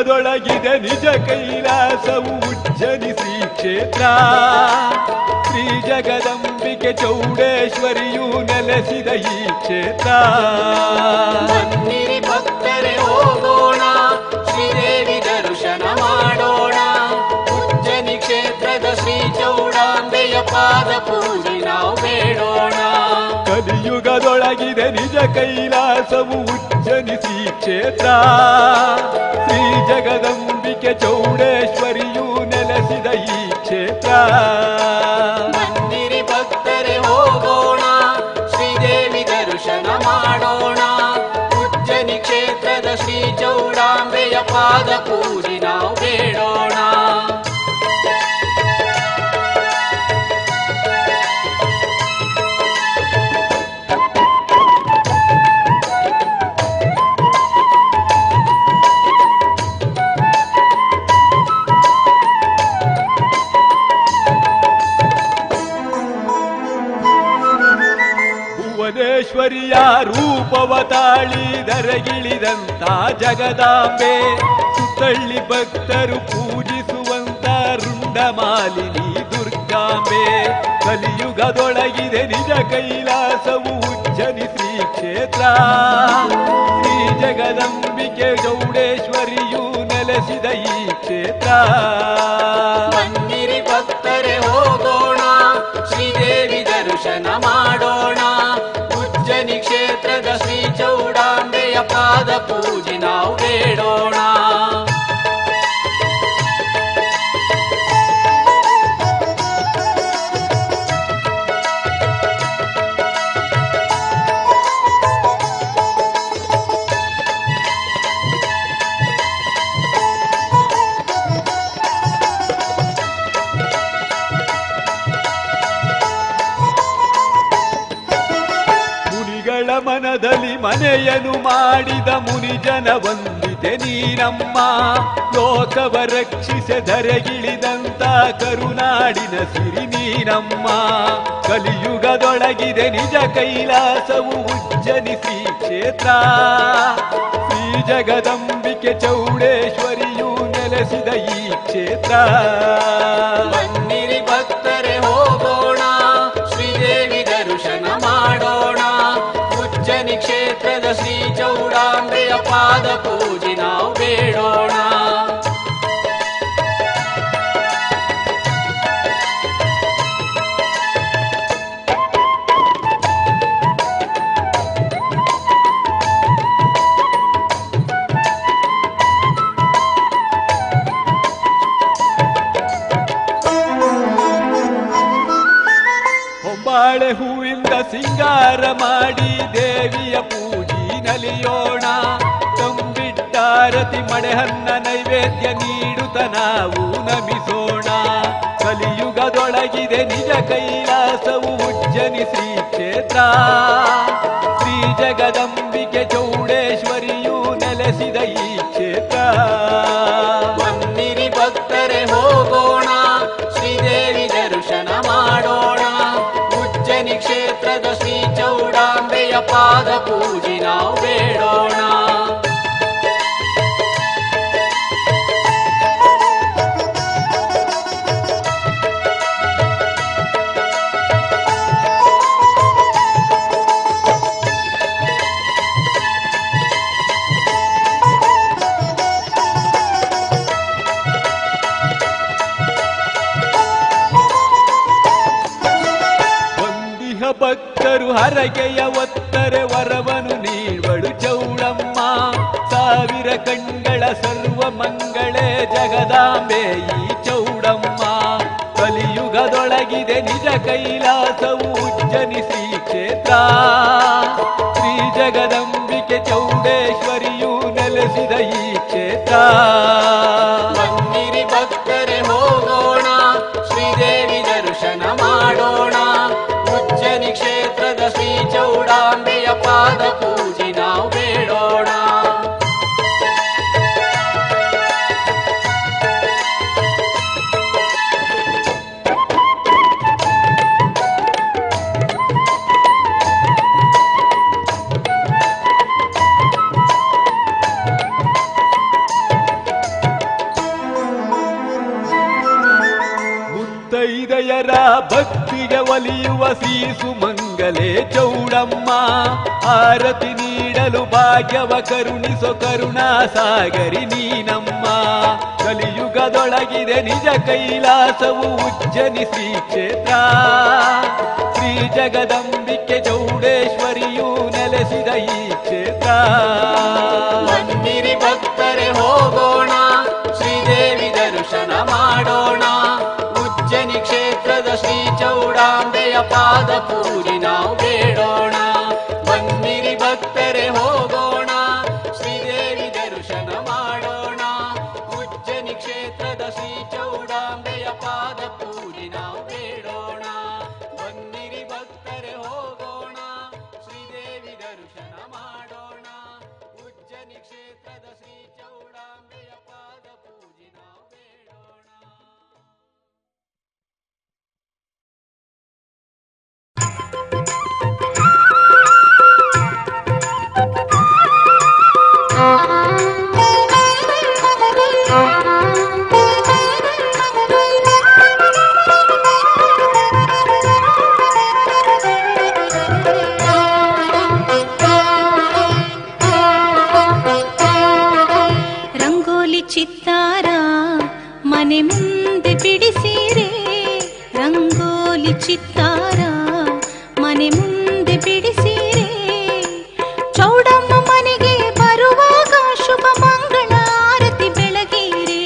ಕಲಿಯುಗದೊಳಗಿದೆ ನಿಜ ಕೈಲಾಸವು ಉಜ್ಜನಿ ಶ್ರೀ ಕ್ಷೇತ್ರ. ಶ್ರೀ ಜಗದಂಬಿಕೆ ಚೌಡೇಶ್ವರಿಯು ನೆಲೆಸಿದ ಈ ಕ್ಷೇತ್ರ. ಬನ್ನಿರಿ ಭಕ್ತರೆ ಹೋಗೋಣ, ಶ್ರೀದೇವಿ ದರ್ಶನ ಮಾಡೋಣ. ಉಜ್ಜನಿ ಕ್ಷೇತ್ರದ ಶ್ರೀ ಚೌಡಾಂಬೆಯ ಪಾದ ಪೂಜೆ ನಾವು ಬೇಡೋಣ. ಕಲಿಯುಗದೊಳಗಿದೆ ನಿಜ ಕೈಲಾಸವು ಉಜ್ಜನಿ ಶ್ರೀ ಕ್ಷೇತ್ರ. ಶ್ರೀ ಜಗದಂಬಿಕೆ ಚೌಡೇಶ್ವರಿಯು ನೆಲೆಸಿದ ಈ ಕ್ಷೇತ್ರ. ಬನ್ನಿರಿ ಭಕ್ತರೆ ಹೋಗೋಣ, ಶ್ರೀದೇವಿ ದರ್ಶನ ಮಾಡೋಣ. ಉಜ್ಜನಿ ಕ್ಷೇತ್ರದ ಶ್ರೀ ಚೌಡಾಂಬೆಯ ಪಾದ ಪೂಜೆ ನಾವು ಬೇಡೋಣ. ಭುವನೇಶ್ವರಿಯ ರೂಪವ ತಾಳಿ ದರಗಿಳಿದಂತ ಜಗದಾಂಬೆ, ಸುತ್ತಳ್ಳಿ ಭಕ್ತರು ಪೂಜಿಸುವಂತ ರುಂಡಮಾಲಿನಿ ದುರ್ಗಾಂಬೆ. ಕಲಿಯುಗದೊಳಗಿದೆ ನಿಜ ಕೈಲಾಸವು ಉಜ್ಜನಿ ಶ್ರೀ ಕ್ಷೇತ್ರ. ಶ್ರೀ ಜಗದಂಬಿಕೆ ಚೌಡೇಶ್ವರಿಯು ನೆಲೆಸಿದ ಈ ಕ್ಷೇತ್ರ. ಬನ್ನಿರಿ ಭಕ್ತರೆ ಹೋಗೋಣ, ಶ್ರೀದೇವಿ ದರ್ಶನ ಮಾಡೋಣ. ಉಜ್ಜನಿ ಕ್ಷೇತ್ರದ ಶ್ರೀ ಚೌಡಾಂಬೆಯ ಪಾದ ಪೂಜೆ ನಾವು ಬೇಡೋಣ. ಮನದಲ್ಲಿ ಮನೆಯನ್ನು ಮಾಡಿದ ಮುನಿಜನ ವಂದಿತೆ ನೀನಮ್ಮ. ಲೋಕವ ರಕ್ಷಿಸೆ ಧರೆಗಿಳಿದಂತ ಕರುನಾಡಿನ ಸಿರಿ ನೀನಮ್ಮ. ಕಲಿಯುಗದೊಳಗಿದೆ ನಿಜ ಕೈಲಾಸವು ಉಜ್ಜನಿ ಶ್ರೀ ಕ್ಷೇತ್ರ. ಶ್ರೀ ಜಗದಂಬಿಕೆ ಚೌಡೇಶ್ವರಿಯು ನೆಲೆಸಿದ ಈ ಕ್ಷೇತ್ರ. ಬನ್ನಿರಿ ಭಕ್ತರೆ ಹೋಗೋಣ, ಶ್ರೀದೇವಿ ದರ್ಶನ ಮಾಡೋಣ. ಉಜ್ಜನಿ ಕ್ಷೇತ್ರದ ಶ್ರೀ ಚೌಡಾಂಬೆಯ ಪಾದ ಪೂಜೆ ನಾವು ಬೇಡೋಣ. ಹೊಂಬಾಳೆ ಹೂವಿಂದ ಸಿಂಗಾರ ಮಾಡಿ ದೇವಿಯ ಪೂಜಿ ನಲಿಯೋಣ. ತಂಬಿಟ್ಟಾರತಿ ಮಳೆಹನ್ನ ನೈವೇದ್ಯ ನೀಡುತ್ತ ನಾವು ನಮಿಸೋಣ. ಕಲಿಯುಗದೊಳಗಿದೆ ನಿಜ ಕೈಲಾಸವು ಉಜ್ಜನಿ ಶ್ರೀ ಕ್ಷೇತ್ರ. ಶ್ರೀ ಜಗದಂಬಿಕೆ ಚೌಡೇಶ್ವರಿಯು ನೆಲೆಸಿದ ಈ ಕ್ಷೇತ್ರ. ಬನ್ನಿರಿ ಭಕ್ತರೆ ಹೋಗೋಣ, ಶ್ರೀದೇವಿ ದರ್ಶನ ಮಾಡೋಣ. ಉಜ್ಜನಿ ಕ್ಷೇತ್ರದ ಶ್ರೀ ಚೌಡಾಂಬೆಯ ಪಾದ ಪೂಜೆ ನಾವು ಬೇಡೋಣ. ಭಕ್ತರು ಹರಕೆಯ ಒತ್ತರೆ ವರವನು ನೀಡುವಳು ಚೌಡಮ್ಮ. ಸಾವಿರ ಕಣ್ಗಳ ಸರ್ವ ಮಂಗಳೇ ಜಗದಾಂಬೆ ಈ ಚೌಡಮ್ಮ. ಕಲಿಯುಗದೊಳಗಿದೆ ನಿಜ ಕೈಲಾಸವು ಉಜ್ಜನಿ ಶ್ರೀ ಕ್ಷೇತ್ರ. ಶ್ರೀ ಜಗದಂಬಿಕೆ ಚೌಡೇಶ್ವರಿಯು ನೆಲೆಸಿದ ಈ ಕ್ಷೇತ್ರ. ಬನ್ನಿರಿ ಭಕ್ತರೆ ಹೋಗೋಣ, ಶ್ರೀದೇವಿ ದರ್ಶನ ಮಾಡೋಣ. ಉಜ್ಜನಿ ಕ್ಷೇತ್ರದ ಶ್ರೀ ಚೌಡಾಂಬೆಯ ಪಾದ ಪೂಜೆ ನಾವು ಬೇಡೋಣ. ಒಡೆಯರ ಭಕ್ತಿಗೆ ಒಲಿಯುವ ಶ್ರೀ ಸುಮಂಗಲೇ ಚೌಡಮ್ಮ. ಆರತಿ ನೀಡಲು ಭಾಗ್ಯವ ಕರುಣಿಸೋ ಕರುಣಾ ಸಾಗರಿ ನೀನಮ್ಮ. ಕಲಿಯುಗದೊಳಗಿದೆ ನಿಜ ಕೈಲಾಸವು ಉಜ್ಜನಿ ಶ್ರೀ ಕ್ಷೇತ್ರ. ಶ್ರೀ ಜಗದಂಬಿಕೆ ಚೌಡೇಶ್ವರಿಯು ನೆಲೆಸಿದ ಈ ಕ್ಷೇತ್ರ. ಬನ್ನಿರಿ ಭಕ್ತರೆ ಹೋಗೋಣ, ಶ್ರೀದೇವಿ ದರ್ಶನ ಮಾಡೋಣ. ಉಜ್ಜನಿ ಕ್ಷೇತ್ರದ ಶ್ರೀ ಚೌಡಾಂಬೆಯ ಪಾದ ಪೂಜೆ ನಾವು ಬೇಡೋಣ. ಬನ್ನಿರಿ ಭಕ್ತರೆ ಹೋಗೋಣ, ಶ್ರೀದೇವಿ ದರ್ಶನ ಮಾಡೋಣ. ಉಜ್ಜನಿ ಕ್ಷೇತ್ರದ ಶ್ರೀ ಚೌಡಾಂಬೆಯ ಪಾದ ಪೂಜೆ ನಾವು ಬೇಡೋಣ. ಬನ್ನಿರಿ ಭಕ್ತರೆ ಹೋಗೋಣ, ಶ್ರೀದೇವಿ ದರ್ಶನ ಮಾಡೋಣ. ಉಜ್ಜನಿ ಕ್ಷೇತ್ರದ ಶ್ರೀ ಚೌಡಾಂಬೆಯ ಪಾದ ಪೂಜೆ ನಾವು ಬೇಡೋಣ. ರಂಗೋಲಿ ಚಿತ್ತಾರ ಮನೆ ಮುಂದೆ ಬಿಡಿಸಿರೆ, ರಂಗೋಲಿ ಚಿತ್ತಾರ ಮನೆ ಮುಂದೆ ಬಿಡಿಸಿರೆ. ಚೌಡಮ್ಮ ಮನೆಗೆ ಬರುವಾಗ ಶುಭ ಮಂಗಳ ಆರತಿ ಬೆಳಗಿರೆ.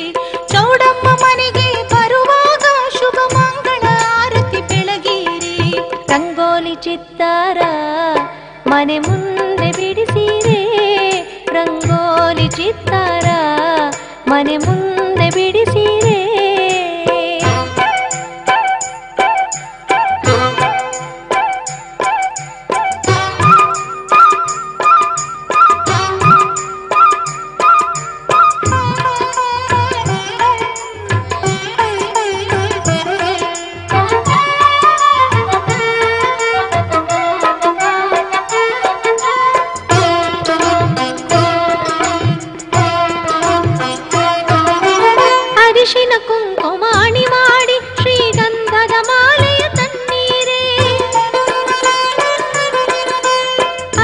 ಚೌಡಮ್ಮ ಮನೆಗೆ ಬರುವಾಗ ಶುಭ ಮಂಗಳ ಆರತಿ ಬೆಳಗಿರೆ. ರಂಗೋಲಿ ಚಿತ್ತಾರ ಮನೆ ಮುಂದೆ ಬಿಡಿಸಿರೆ, ರಂಗೋಲಿ ಚಿತ್ತಾರ ಮನೆ ಮುಂದೆ ಬಿಡಿಸಿರೆ. ಅರಿಶಿನ ಕುಂಕುಮ ಅಣಿ ಮಾಡಿ ಶ್ರೀಗಂಧದ ಮಾಲೆಯ ತನ್ನೀರೆ.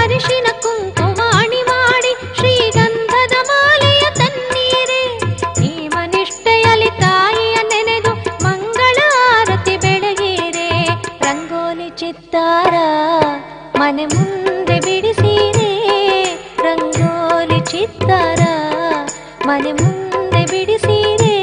ಅರಿಶಿನ ಕುಂಕುಮ ಅಣಿ ಮಾಡಿ ಶ್ರೀಗಂಧದ ಮಾಲೆಯ ತನ್ನೀರೆ. ನೀವನಿಷ್ಠೆಯಲ್ಲಿ ತಾಯಿಯ ನೆನೆದು ಮಂಗಳ ಆರತಿ ಬೆಳಗಿರೆ. ರಂಗೋಲಿ ಚಿತ್ತಾರ ಮನೆ ಮುಂದೆ ಬಿಡಿಸಿರೆ, ರಂಗೋಲಿ ಚಿತ್ತಾರ ಮನೆ ಮುಂದೆ ಬಿಡಿಸಿರೆ.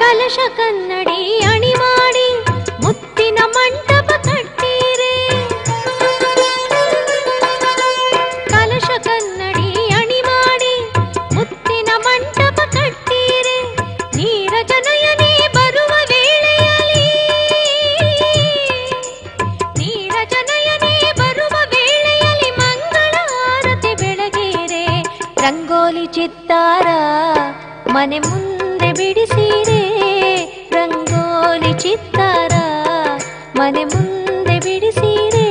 ಕಲಶ ಕನ್ನಡಿ ಅಣಿ ಮಾಡಿ ಮುತ್ತಿನ ಮಂಟಪ ಕಟ್ಟೀರೆ. ಕಲಶ ಕನ್ನಡಿ ಅಣಿ ಮಾಡಿ ಮುತ್ತಿನ ಮಂಟಪ ಕಟ್ಟೀರೆ. ನೀರಜನಯನೇ ಬರುವ ವೇಳೆಯಲ್ಲಿ, ನೀರಜನಯನೇ ಬರುವ ವೇಳೆಯಲ್ಲಿ ಮಂಗಳ ಆರತಿ ಬೆಳಗಿರೆ. ರಂಗೋಲಿ ಚಿತ್ತಾರ ಮನೆ ಮುಂದೆ ಬಿಡಿಸಿರೆ, ರಂಗೋಲಿ ಚಿತ್ತಾರ ಮನೆ ಮುಂದೆ ಬಿಡಿಸಿರೆ.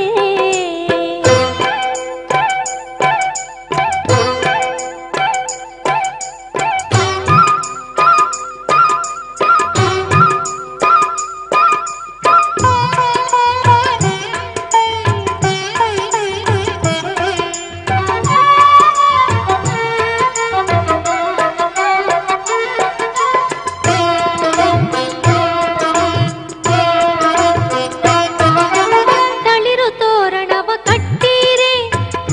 ತಳಿರು ತೋರಣವ ಕಟ್ಟೀರೆ,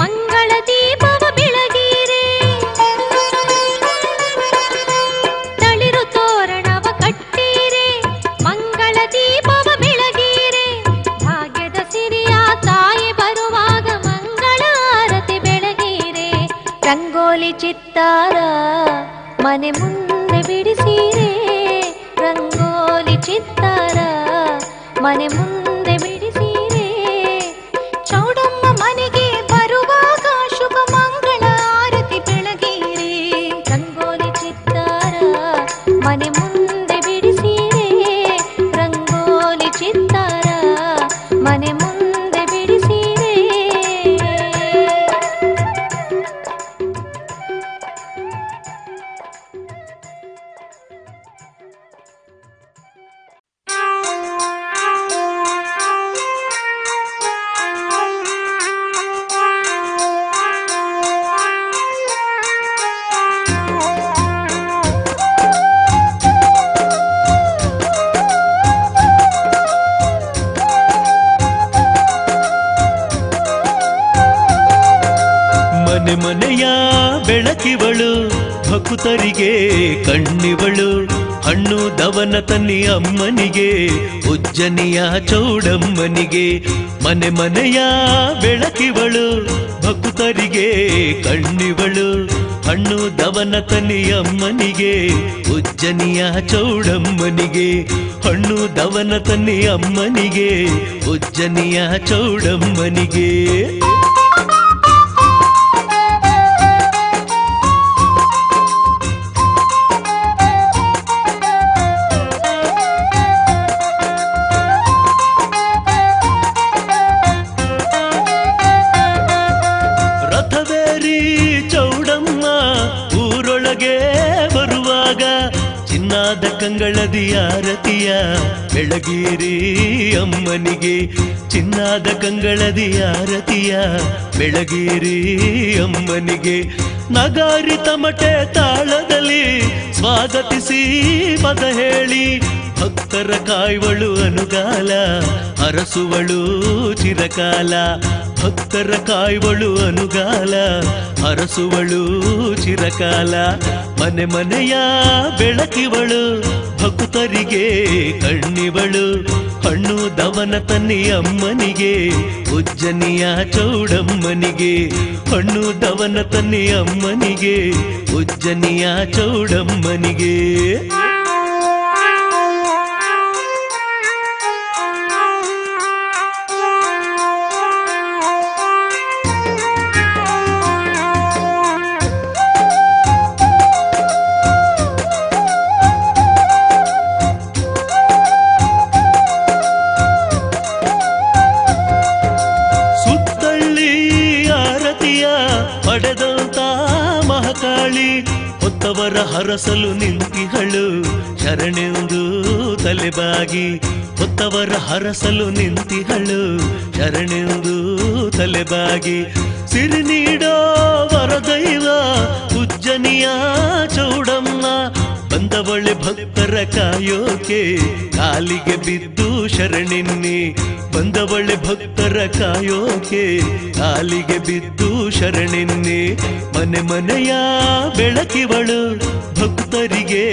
ಮಂಗಳ ದೀಪವ ಬೆಳಗೀರೆ. ತಳಿರು ತೋರಣವ ಕಟ್ಟೀರೆ, ಮಂಗಳ ದೀಪವ ಬೆಳಗೀರೆ. ಭಾಗ್ಯದ ಸಿರಿಯ ತಾಯಿ ಬರುವಾಗ ಮಂಗಳ ಆರತಿ ಬೆಳಗೀರೆ. ರಂಗೋಲಿ ಚಿತ್ತಾರ ಮನೆ ಮುಂದೆ ಬಿಡಿಸಿರೆ, ರಂಗೋಲಿ ಚಿತ್ತಾರ ಮನೆ ಮುಂದೆ ಬಿಡಿ ಮನೆ ಮನೆಯ ಬೆಳಕಿವಳು ಭಕ್ತರಿಗೆ ಕಣ್ಣಿವಳು ಹಣ್ಣು ದವನ ತನ್ನಿ ಅಮ್ಮನಿಗೆ ಉಜ್ಜನಿಯ ಚೌಡಮ್ಮನಿಗೆ ಮನೆ ಮನೆಯ ಬೆಳಕಿವಳು ಭಕ್ತರಿಗೆ ಕಣ್ಣಿವಳು ಹಣ್ಣು ದವನ ತನ್ನಿ ಅಮ್ಮನಿಗೆ ಉಜ್ಜನಿಯ ಚೌಡಮ್ಮನಿಗೆ ಹಣ್ಣು ದವನ ತನ್ನಿ ಅಮ್ಮನಿಗೆ ಉಜ್ಜನಿಯ ಚೌಡಮ್ಮನಿಗೆ ಚಿನ್ನಾದ ಕಂಗಳದಿ ಆರತಿಯ ಬೆಳಗೀರಿ ಅಮ್ಮನಿಗೆ ಚಿನ್ನಾದ ಕಂಗಳದಿ ಆರತಿಯ ಬೆಳಗೀರಿ ಅಮ್ಮನಿಗೆ ನಗಾರಿ ತಮಟೆ ತಾಳದಲ್ಲಿ ಸ್ವಾಗತಿಸಿ ಪದ ಹೇಳಿ ಭಕ್ತರ ಕಾಯುವಳು ಅನುಗಾಲ ಅರಸುವಳು ಚಿರಕಾಲ ಭಕ್ತರ ಕಾಯುವಳು ಅನುಗಾಲ ಅರಸುವಳು ಚಿರಕಾಲ ಮನೆ ಮನೆಯ ಬೆಳಕಿವಳು ಭಕ್ತರಿಗೆ ಕಣ್ಣಿವಳು ಹಣ್ಣು ದವನ ತನ್ನಿ ಅಮ್ಮನಿಗೆ ಉಜ್ಜನಿಯ ಚೌಡಮ್ಮನಿಗೆ ಹಣ್ಣು ದವನ ತನ್ನಿ ಅಮ್ಮನಿಗೆ ಉಜ್ಜನಿಯ ಚೌಡಮ್ಮನಿಗೆ ಪಡೆದಂತ ಮಹಾಕಾಳಿ ಹೊತ್ತವರ ಹರಸಲು ನಿಂತಿಹಳು ಶರಣೆಂದು ತಲೆಬಾಗಿ ಹೊತ್ತವರ ಹರಸಲು ನಿಂತಿಹಳು ಶರಣೆಂದು ತಲೆಬಾಗಿ ಸಿರಿ ನೀಡೋ ವರದೈವ ಉಜ್ಜನಿಯ ಚೌಡಮ್ಮ ಬಂದವಳೆ ಭಕ್ತರ ಕಾಯೋಕೆ ಕಾಲಿಗೆ ಬಿದ್ದು ಶರಣಿನ್ನಿ ಬಂದವಳೆ ಭಕ್ತರ ಕಾಯೋಕೆ ಕಾಲಿಗೆ ಬಿದ್ದು ಶರಣಿನ್ನಿ ಮನೆ ಮನೆಯ ಬೆಳಕಿವಳು ಭಕ್ತರಿಗೆ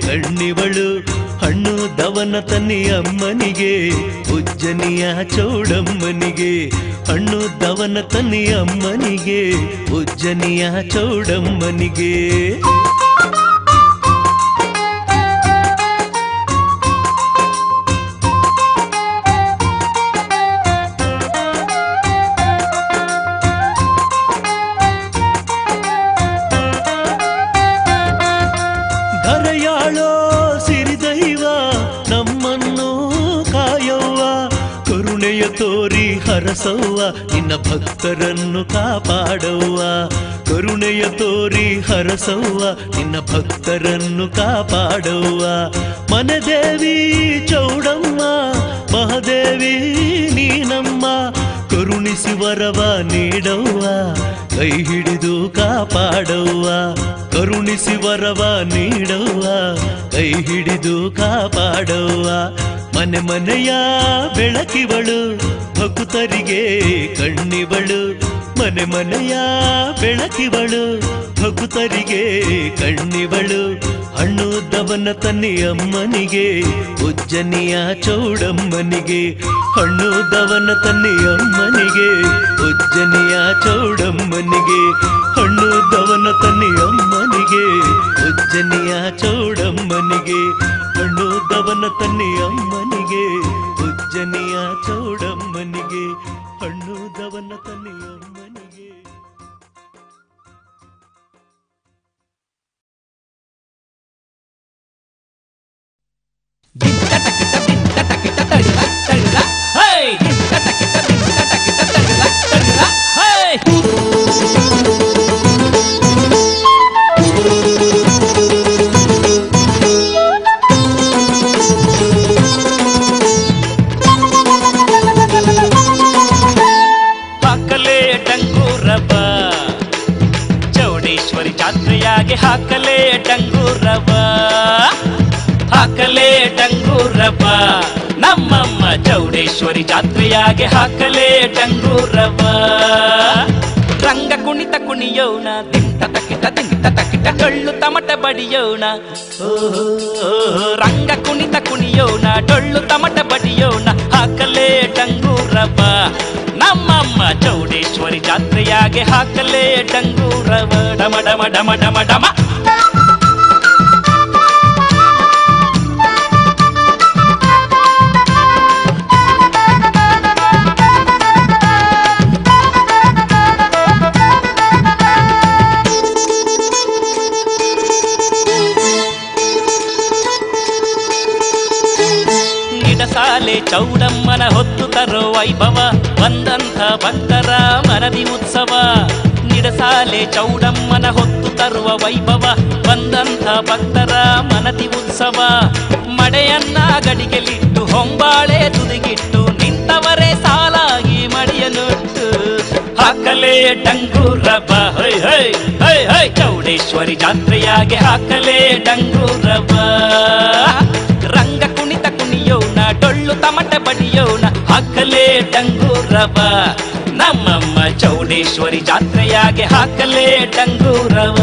ಕಣ್ಣಿವಳು ಹಣ್ಣು ದವನ ತನ್ನಿ ಅಮ್ಮನಿಗೆ ಉಜ್ಜನಿಯ ಚೌಡಮ್ಮನಿಗೆ ಹಣ್ಣು ದವನ ತನ್ನಿ ಅಮ್ಮನಿಗೆ ಉಜ್ಜನಿಯ ಚೌಡಮ್ಮನಿಗೆ ಧರೆಯಾಳೋ ಸಿರಿದೈವ ನಮ್ಮನ್ನು ಕಾಯವ್ವ ಕರುಣೆಯ ತೋರಿ ಹರಸವ್ವ ನಿನ್ನ ಭಕ್ತರನ್ನು ಕಾಪಾಡವ್ವ ಕರುಣೆಯ ತೋರಿ ಹರಸವ್ವ ನಿನ್ನ ಭಕ್ತರನ್ನು ಕಾಪಾಡವ್ವ ಮನೆದೇವಿ ಚೌಡಮ್ಮ ಮಹಾದೇವಿ ನೀನಮ್ಮ ಕರುಣಿಸಿ ವರವ ನೀಡವ್ವ ಕೈ ಹಿಡಿದು ಕಾಪಾಡವ್ವ ಕರುಣಿಸಿ ವರವ ನೀಡವ್ವ ಕೈ ಹಿಡಿದು ಕಾಪಾಡವ್ವ ಮನೆ ಮನೆಯ ಬೆಳಕಿವಳು ಭಕ್ತರಿಗೆ ಕಣ್ಣಿವಳು ಮನೆ ಮನೆಯ ಬೆಳಕಿವಳು ಭಕ್ತರಿಗೆ ಕಣ್ಣಿವಳು ಹಣ್ಣು ದವನ ತನ್ನಿ ಅಮ್ಮನಿಗೆ ಉಜ್ಜನಿಯ ಚೌಡಮ್ಮನಿಗೆ ಹಣ್ಣು ದವನ ತನ್ನಿ ಅಮ್ಮನಿಗೆ ಉಜ್ಜನಿಯ ಚೌಡಮ್ಮನಿಗೆ ಹಣ್ಣು ದವನ ತನ್ನಿ ಅಮ್ಮನಿಗೆ ಉಜ್ಜನಿಯ ಚೌಡಮ್ಮನಿಗೆ ಹಣ್ಣು ದವನ ತನ್ನಿ ಅಮ್ಮನಿಗೆ ಉಜ್ಜನಿಯ ಚೌಡಮ್ಮನಿಗೆ ಹಣ್ಣು ದವನ ತನ್ನಿ ಅಮ್ಮನಿಗೆ ಹಾಕಲೇ ಡಂಗೂರವ ಚೌಡೇಶ್ವರಿ ಜಾತ್ರೆಯಾಗಿ ಹಾಕಲೇ ಡಂಗೂರವ ಹಾಕಲೇ ಡಂಗೂರವ ನಮ್ಮಮ್ಮ ಚೌಡೇಶ್ವರಿ ಜಾತ್ರೆಯಾಗಿ ಹಾಕಲೇ ಡಂಗೂರವ ರಂಗ ಕುಣಿತ ಕುಣಿತ ಕುಣಿಯೋಣ ದಿಂತ ತಕಿಟ ಡೊಳ್ಳು ತಮಟ ಬಡಿಯೋಣ ರಂಗ ಕುಣಿತ ಕುಣಿಯೋಣ ಡೊಳ್ಳು ತಮಟ ಬಡಿಯೋಣ ಹಾಕಲೇ ಡಂಗೂರವ ನಮ್ಮಮ್ಮ ಚೌಡೇಶ್ವರಿ ಜಾತ್ರೆಯಾಗೆ ಹಾಕಲೇ ಡಂಗೂರವ ಡಮ ಡಮ ಡಮ ಡಮ ಡಮ ಸಾಲೆ ಚೌಡಮ್ಮನ ಹೊತ್ತು ತರೋ ವೈಭವ ಬಂದಂಥ ಭಕ್ತರ ಮನದಿ ಉತ್ಸವ ನಿಡಸಾಲೆ ಚೌಡಮ್ಮನ ಹೊತ್ತು ತರುವ ವೈಭವ ಬಂದಂಥ ಭಕ್ತರ ಮನದಿ ಉತ್ಸವ ಮಡೆಯನ್ನ ಗಡಿಗೆಲಿಟ್ಟು ಹೊಂಬಾಳೆ ತುದಿಗಿಟ್ಟು ನಿಂತವರೇ ಸಾಲಾಗಿ ಮಡಿಯನುಟ್ಟು ಹಾಕಲೇ ಡಂಗೂರವ ಹೈ ಹೈ ಹೈ ಹೈ ಚೌಡೇಶ್ವರಿ ಜಾತ್ರೆಯಾಗೆ ಹಾಕಲೇ ಡಂಗೂರವ ರಂಗ ಕುಣಿತ ಕುಣಿಯೋಣ ಡೊಳ್ಳು ತಮಟ ಬಡಿಯೋಣ ಹಾಕಲೇ ಡಂಗೂರವ ನಮ್ಮಮ್ಮ ಚೌಡೇಶ್ವರಿ ಜಾತ್ರೆಯಾಗೆ ಹಾಕಲೇ ಡಂಗೂರವ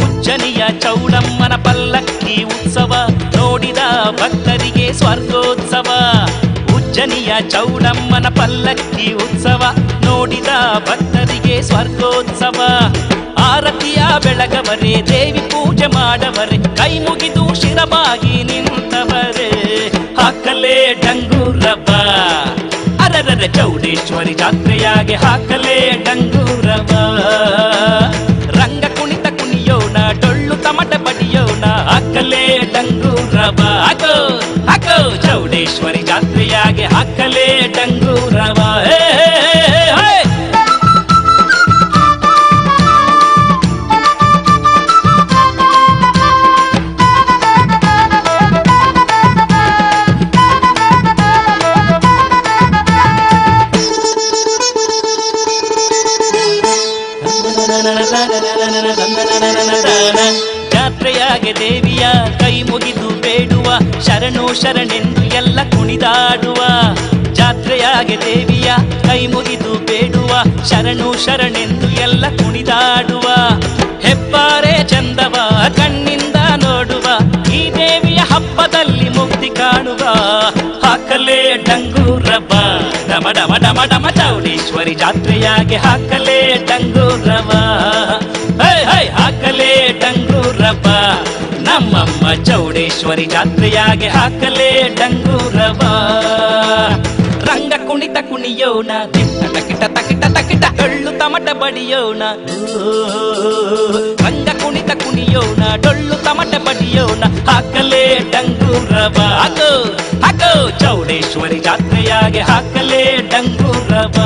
ಉಜ್ಜನಿಯ ಚೌಡಮ್ಮನ ಪಲ್ಲಕ್ಕಿ ಉತ್ಸವ ನೋಡಿದ ಭಕ್ತರಿಗೆ ಸ್ವರ್ಗೋತ್ಸವ ಉಜ್ಜನಿಯ ಚೌಡಮ್ಮನ ಪಲ್ಲಕ್ಕಿ ಉತ್ಸವ ನೋಡಿದ ಭಕ್ತರಿಗೆ ಸ್ವರ್ಗೋತ್ಸವ ಆರತಿಯ ಬೆಳಗವರೇ ದೇವಿ ಪೂಜೆ ಮಾಡವರೇ ಕೈ ಮುಗಿದು ಶಿರಬಾಗಿ ನಿಂತವರೇ ಹಾಕಲೇ ಡಂಗೂರವ ಅರರರ ಚೌಡೇಶ್ವರಿ ಜಾತ್ರೆಯಾಗೆ ಹಾಕಲೇ ಡಂಗೂರವ ರಂಗ ಕುಣಿತ ಕುಣಿಯೋಣ ಡೊಳ್ಳು ತಮಟ ಬಡಿಯೋಣ ಹಾಕಲೇ ಡಂಗೂರವ ಹಾಕೋ ಹಾಕೋ ಚೌಡೇಶ್ವರಿ ಜಾತ್ರೆಯಾಗೆ ಹಾಕಲೇ ಡಂಗೂರವ ಜಾತ್ರೆಯಾಗೆ ದೇವಿಯ ಕೈ ಮುಗಿದು ಬೇಡುವ ಶರಣು ಶರಣೆಂದು ಎಲ್ಲ ಕುಣಿದಾಡುವ ಜಾತ್ರೆಯಾಗೆ ದೇವಿಯ ಕೈ ಮುಗಿದು ಬೇಡುವ ಶರಣು ಶರಣೆಂದು ಎಲ್ಲ ಕುಣಿದಾಡುವ ಹೆಬ್ಬಾರೆ ಚಂದವ ಕಣ್ಣಿಂದ ನೋಡುವ ಈ ದೇವಿಯ ಹಬ್ಬದಲ್ಲಿ ಮುಕ್ತಿ ಕಾಣುವ ಹಾಕಲೇ ಡಂಗೂರವ ಡಮ ಡಮ ಡಮ ಡಮ ಚೌಡೇಶ್ವರಿ ಜಾತ್ರೆಯಾಗೆ ಹಾಕಲೇ ಡಂಗೂರವ ಹೈ ಹೈ ಹಾಕಲೇ ಡಂಗೂರವ ನಮ್ಮಮ್ಮ ಚೌಡೇಶ್ವರಿ ಜಾತ್ರೆಯಾಗೆ ಹಾಕಲೇ ಡಂಗೂರವ ರಂಗ ಕುಣಿತ ಕುಣಿಯೋಣ ತಕಿಟ ತಕಿಟ ತಕಿಟ ಡೊಳ್ಳು ತಮಟ ಬಡಿಯೋಣ ರಂಗ ಕುಣಿತ ಕುಣಿಯೋಣ ಡೊಳ್ಳು ತಮಟ ಬಡಿಯೋಣ ಹಾಕಲೇ ಡಂಗೂರವ ಹಾಕೋ ಹಾಕೋ ಚೌಡೇಶ್ವರಿ ಜಾತ್ರೆಯಾಗೆ ಹಾಕಲೇ ಡಂಗೂರವ